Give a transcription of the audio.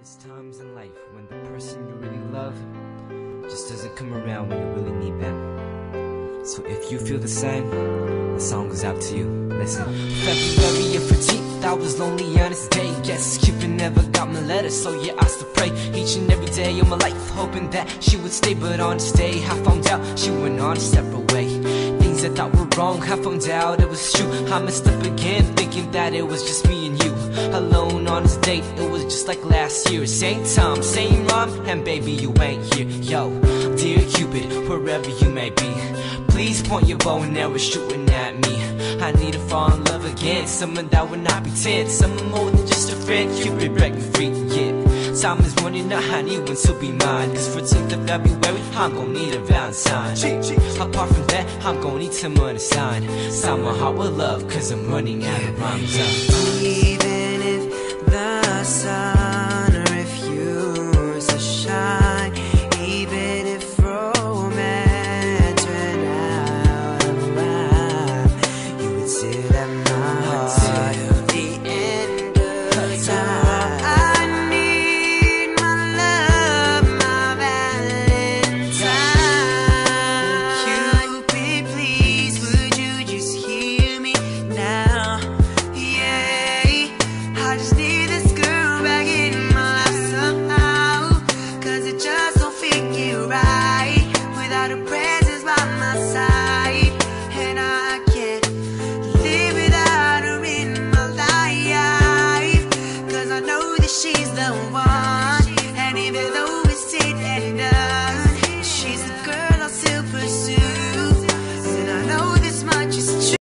There's times in life when the person you really love just doesn't come around when you really need them. So if you feel the same, the song goes out to you. Listen. February of 14th, I was lonely on this day. Guess Cupid never got my letter, so yeah, I still pray each and every day of my life, hoping that she would stay. But on this day, I found out she went on a separate way. Things I thought were wrong, I found out it was true. I messed up again, thinking that it was just me and you alone on this date. It was just like last year, same time, same rhyme, and baby you ain't here. Yo, dear Cupid, wherever you may be, please point your bow and arrow shooting at me. I need to fall in love again, someone that would not pretend, someone more than just a friend. Cupid, break me free, yeah. Time is running out, I need one to be mine. Cause 14th of February, I'm gon' need a Valentine. Apart from that, I'm gon' need someone to sign my heart with love, cause I'm running out of rhymes.